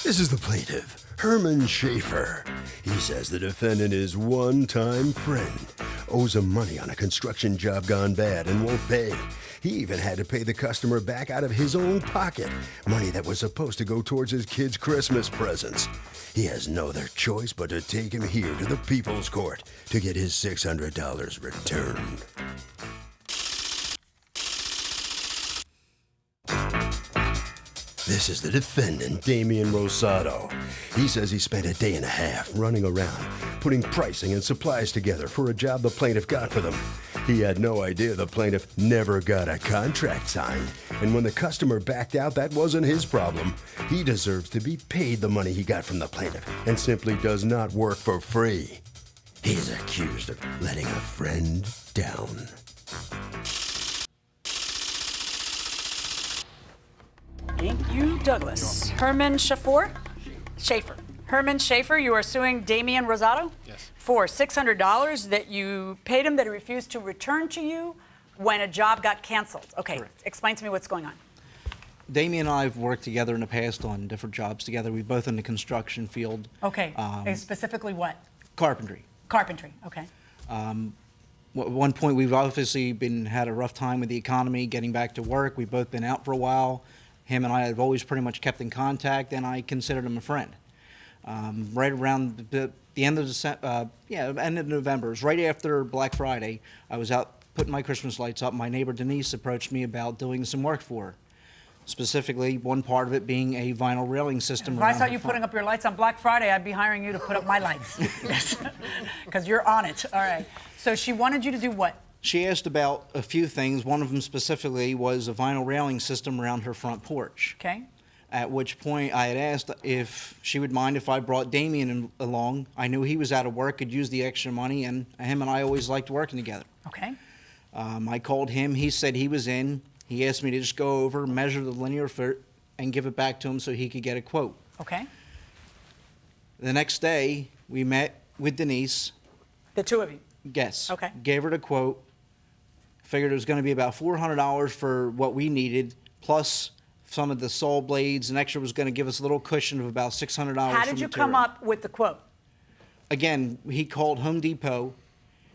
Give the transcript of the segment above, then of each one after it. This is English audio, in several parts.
This is the plaintiff, Herman Schaefer. He says the defendant is one-time friend, owes him money on a construction job gone bad and won't pay. He even had to pay the customer back out of his own pocket, money that was supposed to go towards his kid's Christmas presents. He has no other choice but to take him here to the People's Court to get his $600 returned. This is the defendant, Damian Rosado. He says he spent a day and a half running around, putting pricing and supplies together for a job the plaintiff got for them. He had no idea the plaintiff never got a contract signed, and when the customer backed out, that wasn't his problem. He deserves to be paid the money he got from the plaintiff and simply does not work for free. He's accused of letting a friend down. Thank you, Douglas. Herman Schaefer? Herman Schaefer, you are suing Damian Rosado? Yes. For $600 that you paid him that he refused to return to you when a job got canceled. Okay, Correct. Explain to me what's going on. Damien and I have worked together in the past on different jobs together. We're both in the construction field. Okay, specifically what? Carpentry. Carpentry, okay. At one point, we've obviously had a rough time with the economy, getting back to work. We've both been out for a while. Him and I have always pretty much kept in contact, and I considered him a friend. Right around the end of end of November, it was right after Black Friday, I was out putting my Christmas lights up. My neighbor Denise approached me about doing some work for her. Specifically, one part of it being a vinyl railing system. If I saw you putting up your lights on Black Friday, I'd be hiring you to put up my lights. Because you're on it. All right. So she wanted you to do what? She asked about a few things. One of them specifically was a vinyl railing system around her front porch. Okay. At which point I had asked if she would mind if I brought Damien along. I knew he was out of work, could use the extra money, and him and I always liked working together. Okay. I called him. He said he was in. He asked me to just go over, measure the linear foot, and give it back to him so he could get a quote. Okay. The next day, we met with Denise. The two of you? Yes. Okay. Gave her the quote. Figured it was going to be about $400 for what we needed, plus some of the saw blades. And extra was going to give us a little cushion of about $600. How did you come up with the quote? Again, he called Home Depot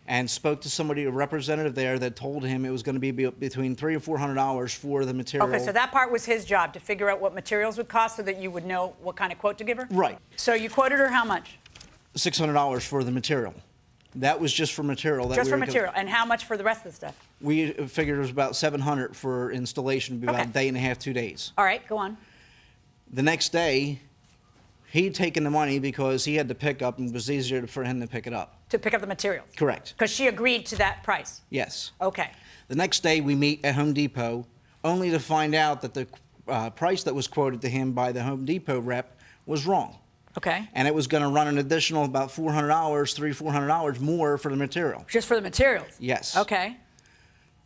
and spoke to somebody, a representative there, that told him it was going to be between $300 and $400 for the material. Okay, so that part was his job, to figure out what materials would cost so that you would know what kind of quote to give her? Right. So you quoted her how much? $600 for the material. That was just for material. Just for material. And how much for the rest of the stuff? We figured it was about $700 for installation, about a day and a half, 2 days. All right, go on. The next day, he'd taken the money because he had to pick up, and it was easier for him to pick it up. To pick up the materials? Correct. Because she agreed to that price? Yes. Okay. The next day, we meet at Home Depot, only to find out that the price that was quoted to him by the Home Depot rep was wrong. Okay. And it was going to run an additional about $400, $400 more for the material. Just for the materials? Yes. Okay.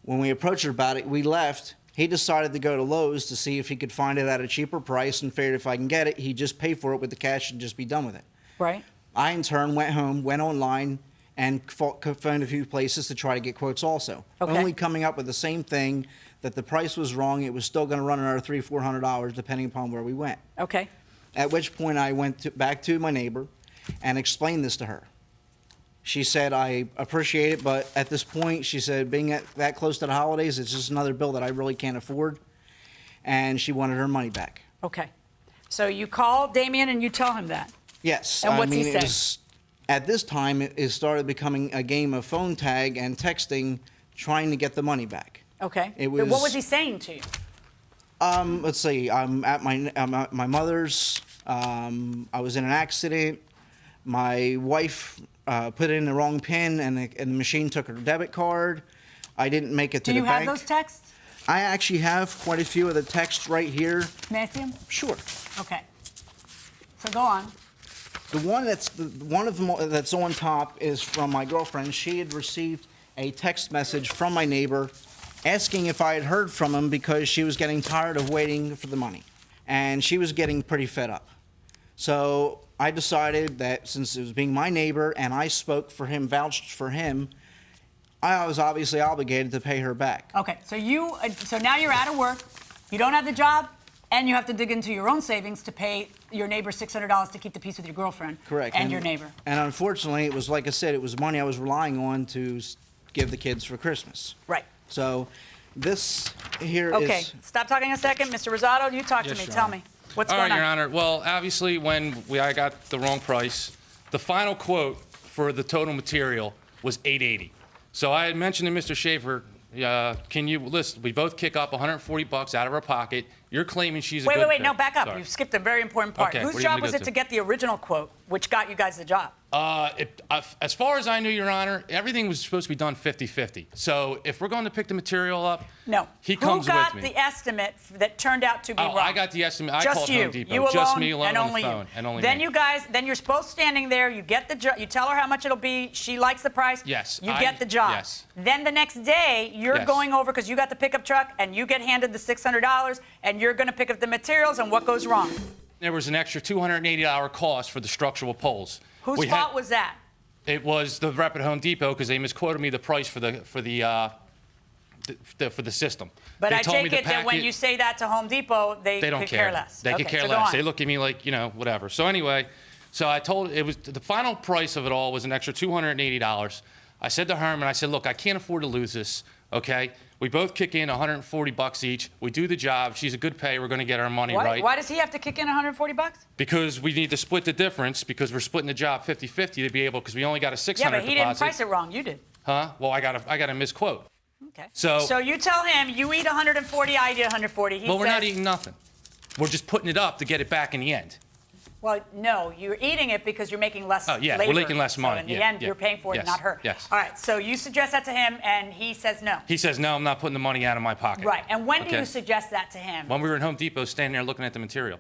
When we approached her about it, we left. He decided to go to Lowe's to see if he could find it at a cheaper price, and figured if I can get it, he'd just pay for it with the cash and just be done with it. Right. I, in turn, went home, went online, and found a few places to try to get quotes also. Okay. Only coming up with the same thing, that the price was wrong. It was still going to run another $300, $400, depending upon where we went. Okay. At which point I went back to my neighbor and explained this to her. She said, I appreciate it, but at this point, she said, being that close to the holidays, it's just another bill that I really can't afford. And she wanted her money back. Okay. So you call Damien and you tell him that? Yes. And what's he say? At this time, it started becoming a game of phone tag and texting, trying to get the money back. Okay. What was he saying to you? Let's see. I'm at my mother's. I was in an accident. My wife put in the wrong PIN, and the machine took her debit card. I didn't make it to the bank. Do you have those texts? I actually have quite a few of the texts right here. May I see them? Sure. Okay. So go on. One of them that's on top is from my girlfriend. She had received a text message from my neighbor asking if I had heard from him because she was getting tired of waiting for the money. And she was getting pretty fed up. So I decided that since it was being my neighbor and I spoke for him, vouched for him, I was obviously obligated to pay her back. Okay, so now you're out of work. You don't have the job. And you have to dig into your own savings to pay your neighbor $600 to keep the peace with your girlfriend. Correct. And your neighbor. And unfortunately, it was, like I said, it was money I was relying on to give the kids for Christmas. Right. So this here is... Okay, stop talking a second. Mr. Rosado, you talk to Yes, me. Your Tell Honor. me. What's All going right, on? Your Honor. Well, obviously, when I got the wrong price, the final quote for the total material was $880. So I had mentioned to Mr. Schaefer, can you listen? We both kick up $140 out of our pocket. You're claiming she's a good Wait, pay. no, back up. Sorry. You skipped a very important part. Okay, Whose what are you job gonna was go it to? to get the original quote, which got you guys the job? As far as I knew, Your Honor, everything was supposed to be done 50-50. So if we're going to pick the material up, No. he comes with me. Who got the estimate that turned out to be wrong? I got the estimate. I Just called you. Home Depot. You alone, Just me alone and on only the phone. you. And only then me. you guys, then you're both standing there. You get the job. You tell her how much it'll be. She likes the price. Yes, You get the job. yes. Then the next day, you're Yes. going over because you got the pickup truck, and you get handed the $600, and you're going to pick up the materials. And what goes wrong? There was an extra $280 cost for the structural poles. Whose fault was that? It was the rep at Home Depot because they misquoted me the price for the system. But They I told me take the it that when packet- you say that to Home Depot, they They don't could care. less. They Okay, could care so go less. on. They look at me like, whatever. So anyway, so I told it was the final price of it all was an extra $280. I said to Herman, I said, look, I can't afford to lose this. Okay, we both kick in $140 each. We do the job. She's a good pay. We're going to get our money right. Why does he have to kick in $140? Because we need to split the difference because we're splitting the job 50-50 to be able because we only got a $600 Yeah, but he didn't deposit. price it wrong. You did. Huh? Well, I got a misquote. Okay. So you tell him you eat 140, I eat 140. He well, we're not says- eating nothing. We're just putting it up to get it back in the end. Well, no, you're eating it because you're making less Oh, yeah, we're labor. making less money. So in the Yeah, end, yeah. you're paying for it, Yes, not her. yes. All right, so you suggest that to him, and he says no. He says, no, I'm not putting the money out of my pocket. Right, and when do Okay. you suggest that to him? When we were in Home Depot standing there looking at the material.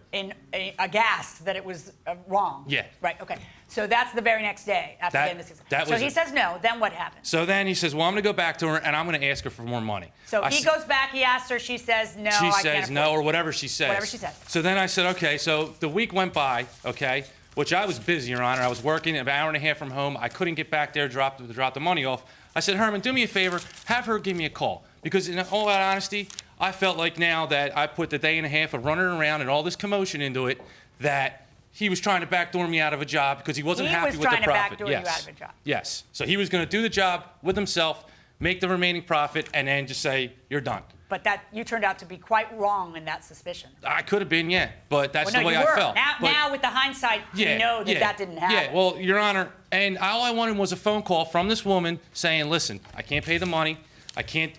Aghast that it was wrong. Yeah. Right, okay. So that's the very next day after getting this. So he says no, then what happens? So then he says, well, I'm going to go back to her, and I'm going to ask her for more money. So he goes back, he asks her, she says no, She I can't says afford no, it. or whatever she says. Whatever she says. So then I said, okay, so the week went by, okay, which I was busy, Your Honor. I was working an hour and a half from home. I couldn't get back there, drop the money off. I said, Herman, do me a favor, have her give me a call. Because in all honesty, I felt like now that I put the day and a half of running around and all this commotion into it, that he was trying to backdoor me out of a job because he wasn't happy with the profit. He was trying to backdoor you out of a job. Yes. So he was going to do the job with himself, make the remaining profit, and then just say, you're done. But that you turned out to be quite wrong in that suspicion. I could have been, yeah, but that's Well, the way you I were. felt. But- Now with the hindsight, you know that that didn't happen. Yeah, well, Your Honor, and all I wanted was a phone call from this woman saying, listen, I can't pay the money. I can't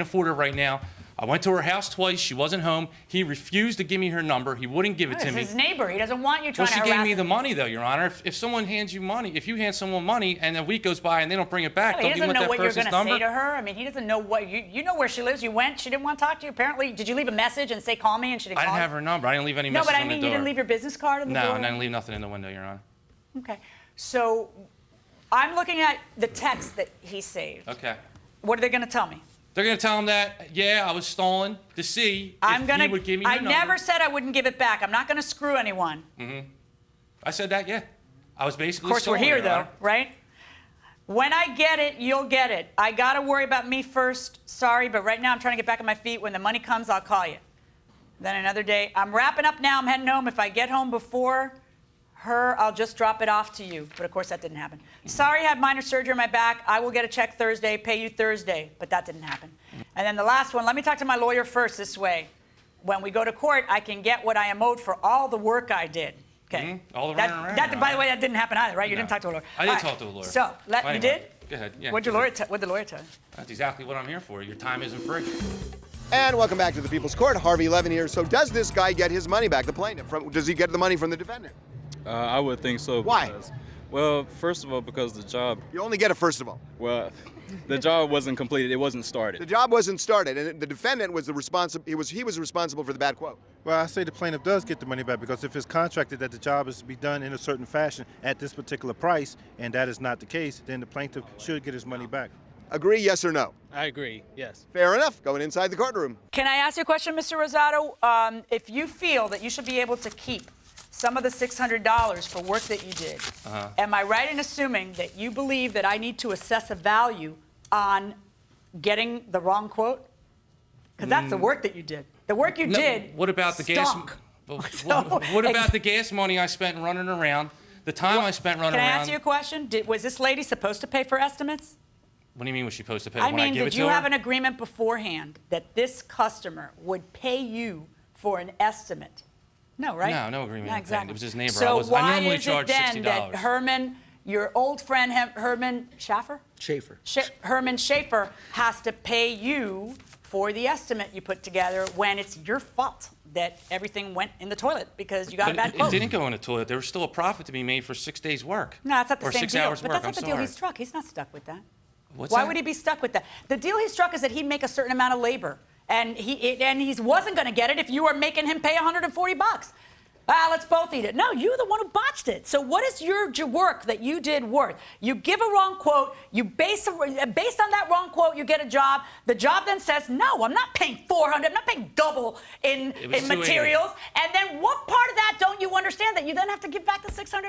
afford it right now. I went to her house twice. She wasn't home. He refused to give me her number. He wouldn't give it to It's me. his neighbor. He doesn't want you trying Well, she to gave harass me the him. money, though, Your Honor. If someone hands you money, if you hand someone money and a week goes by and they don't bring it back, He don't you doesn't want know that what you're person's going to number? say to her. I mean, he doesn't know what you know where she lives. You went. She didn't want to talk to you. Apparently, did you leave a message and say call me? And she didn't I call didn't you? have her number. I didn't leave any No, message but I on mean, the you door. didn't leave your business card on the door. No, and I didn't leave nothing in the window, Your Honor. Okay, so I'm looking at the text that he saved. Okay. What are they going to tell me? They're going to tell him that, yeah, I was stolen to see if he would give me your I number. never said I wouldn't give it back. I'm not going to screw anyone. I said that, yeah. I was basically Of course, we're stolen, here, Your though, Honor. right? When I get it, you'll get it. I got to worry about me first. Sorry, but right now I'm trying to get back on my feet. When the money comes, I'll call you. Then another day. I'm wrapping up now. I'm heading home. If I get home before her, I'll just drop it off to you. But, of course, that didn't happen. Sorry, I had minor surgery on my back. I will get a check Thursday, pay you Thursday. But that didn't happen. And then the last one, let me talk to my lawyer first this way. When we go to court, I can get what I am owed for all the work I did. Okay. All the That- running around, that- Your By the Honor. way, that didn't happen either, right? You No. didn't talk to a lawyer. I did All right. talk to a lawyer. So, you Anyway, did? Go ahead. Yeah, What'd go the lawyer ahead. tell you? That's exactly what I'm here for. Your time isn't free. And welcome back to the People's Court. Harvey Levin here. So does this guy get his money back, the plaintiff? Does he get the money from the defendant? I would think so. Why? Because, well, first of all, because the job, You only get it first of all. well, the job wasn't completed. It wasn't The started. job wasn't started, and the defendant was he was responsible for the bad quote. Well, I say the plaintiff does get the money back because if it's contracted that the job is to be done in a certain fashion at this particular price, and that is not the case, then the plaintiff should get his money back. Agree, yes or no? I agree, yes. Fair enough. Going inside the courtroom. Can I ask you a question, Mr. Rosado? If you feel that you should be able to keep some of the $600 for work that you did, am I right in assuming that you believe that I need to assess a value on getting the wrong quote? Because that's the work that you did. The work you did What about the gas? stunk. What about the gas money I spent running around? The time I spent running around. Can I ask you a question? Was this lady supposed to pay for estimates? What do you mean was she supposed to pay I when I mean, give it did to you her? have an agreement beforehand that this customer would pay you for an estimate? No, right? No agreement. Yeah, exactly. It was his neighbor. So I why normally is charge it then that $60. Herman, your old friend Herman Schaffer? Schaefer. Herman Schaefer has to pay you for the estimate you put together when it's your fault that everything went in the toilet because you got a bad It quote. didn't go in the toilet. There was still a profit to be made for 6 days' work. No, it's not the or same 6 deal. hours But work. that's not I'm the deal he sorry. struck. He's not stuck with that. What's Why that? would he be stuck with that? The deal he struck is that he'd make a certain amount of labor, and he wasn't going to get it if you were making him pay $140. Let's both eat it. No, you're the one who botched it. So what is your work that you did worth? You give a wrong quote. You based on that wrong quote, you get a job. The job then says, no, I'm not paying $400. I'm not paying double in materials. And then what part of that don't you understand that you then have to give back the $600?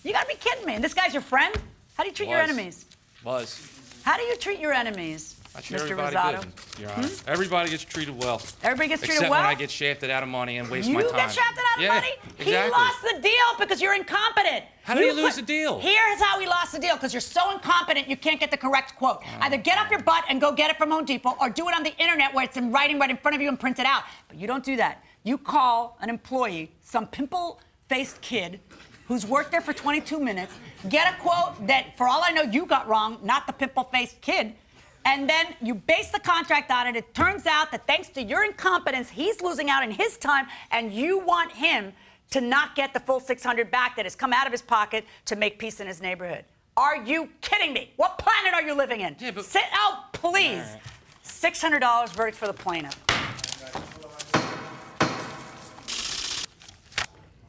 You got to be kidding me. And this guy's your friend? How do you treat your enemies? How do you treat your enemies? I treat Mr. everybody Rosado. good, Your Honor. Everybody gets treated well. Everybody gets treated Except well? when I get shafted out of money and waste my time. You get shafted out of money? Exactly. He lost the deal because you're incompetent. How did he lose the deal? Here's how he lost the deal, because you're so incompetent you can't get the correct quote. Either get off your butt and go get it from Home Depot, or do it on the internet where it's in writing right in front of you and print it out. But you don't do that. You call an employee, some pimple-faced kid who's worked there for 22 minutes, get a quote that, for all I know, you got wrong, not the pimple-faced kid, and then you base the contract on it. It turns out that thanks to your incompetence, he's losing out in his time, and you want him to not get the full $600 back that has come out of his pocket to make peace in his neighborhood. Are you kidding me? What planet are you living in? Yeah, but... Sit out, please. Right. $600 verdict for the plaintiff.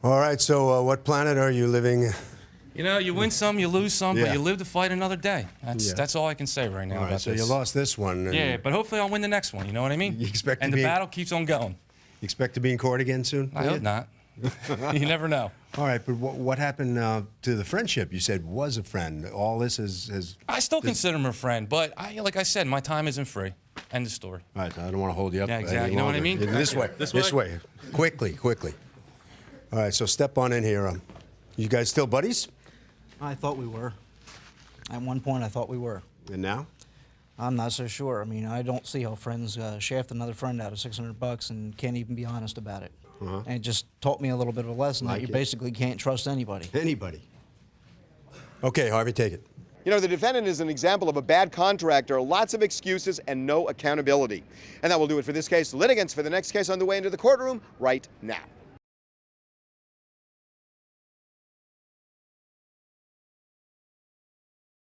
All right, so what planet are you living? You know, you win some, you lose some, Yeah. but you live to fight another day. That's all I can say right now All right, about so this. you lost this one. And Yeah, but hopefully I'll win the next one, you know what I mean? You expect to and be the in- battle keeps on going. You expect to be in court again soon? I hope not. You never know. All right, but what happened to the friendship? You said was a friend. All this has... I still consider him a friend, but like I said, my time isn't free. End of story. All right, I don't want to hold you up. Yeah, exactly. any You know what I longer. mean? This way. This way. Quickly. All right, so step on in here. You guys still buddies? I thought we were. At one point, I thought we were. And now? I'm not so sure. I mean, I don't see how friends shaft another friend out of $600 and can't even be honest about it. And it just taught me a little bit of a lesson that you basically can't trust anybody. Anybody. Okay, Harvey, take it. You know, the defendant is an example of a bad contractor, lots of excuses and no accountability. And that will do it for this case. Litigants for the next case on the way into the courtroom right now.